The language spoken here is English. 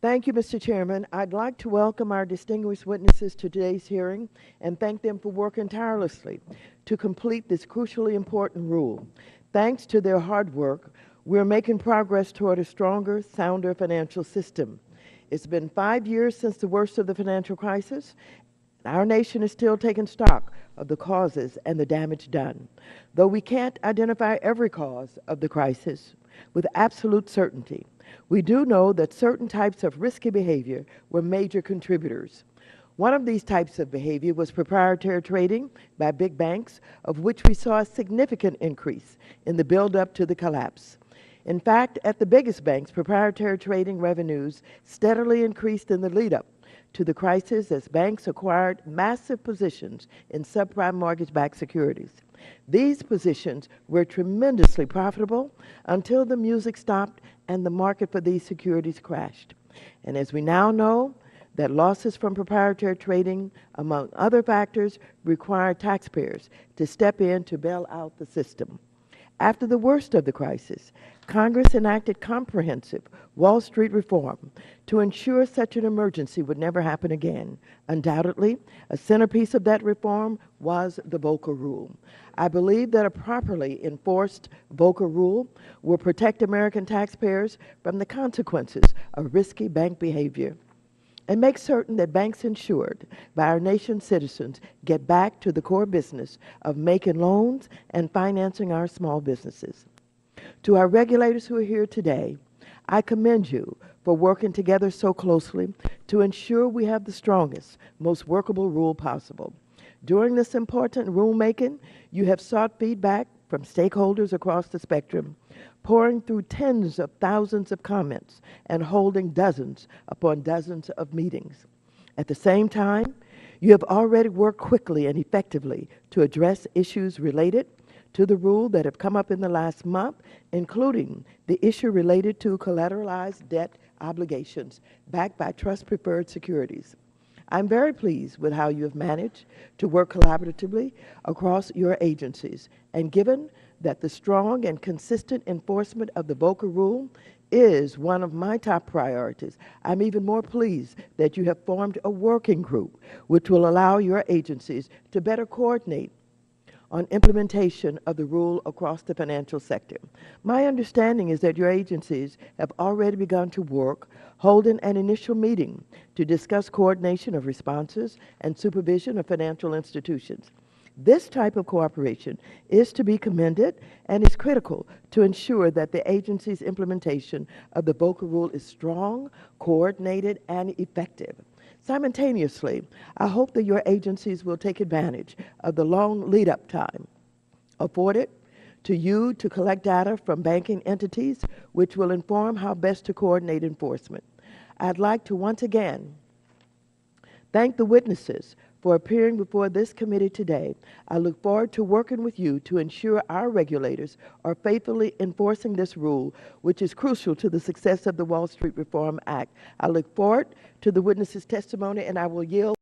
Thank you, Mr. Chairman. I'd like to welcome our distinguished witnesses to today's hearing and thank them for working tirelessly to complete this crucially important rule. Thanks to their hard work, we're making progress toward a stronger, sounder financial system. It's been 5 years since the worst of the financial crisis. Our nation is still taking stock of the causes and the damage done. Though we can't identify every cause of the crisis with absolute certainty, we do know that certain types of risky behavior were major contributors. One of these types of behavior was proprietary trading by big banks, of which we saw a significant increase in the buildup to the collapse. In fact, at the biggest banks, proprietary trading revenues steadily increased in the lead-up to the crisis as banks acquired massive positions in subprime mortgage-backed securities. These positions were tremendously profitable until the music stopped and the market for these securities crashed. And as we now know, that losses from proprietary trading, among other factors, required taxpayers to step in to bail out the system. After the worst of the crisis, Congress enacted comprehensive Wall Street reform to ensure such an emergency would never happen again. Undoubtedly, a centerpiece of that reform was the Volcker Rule. I believe that a properly enforced Volcker Rule will protect American taxpayers from the consequences of risky bank behavior and make certain that banks insured by our nation's citizens get back to the core business of making loans and financing our small businesses. To our regulators who are here today, I commend you for working together so closely to ensure we have the strongest, most workable rule possible. During this important rulemaking, you have sought feedback from stakeholders across the spectrum, pouring through tens of thousands of comments and holding dozens upon dozens of meetings. At the same time, you have already worked quickly and effectively to address issues related to the rule that have come up in the last month, including the issue related to collateralized debt obligations backed by trust-preferred securities. I'm very pleased with how you have managed to work collaboratively across your agencies, and given that the strong and consistent enforcement of the Volcker Rule is one of my top priorities, I'm even more pleased that you have formed a working group which will allow your agencies to better coordinate on implementation of the rule across the financial sector. My understanding is that your agencies have already begun to work, holding an initial meeting to discuss coordination of responses and supervision of financial institutions. This type of cooperation is to be commended and is critical to ensure that the agency's implementation of the Volcker Rule is strong, coordinated, and effective. Simultaneously, I hope that your agencies will take advantage of the long lead-up time afforded to you to collect data from banking entities, which will inform how best to coordinate enforcement. I'd like to once again thank the witnesses for appearing before this committee today. I look forward to working with you to ensure our regulators are faithfully enforcing this rule, which is crucial to the success of the Wall Street Reform Act. I look forward to the witnesses' testimony, and I will yield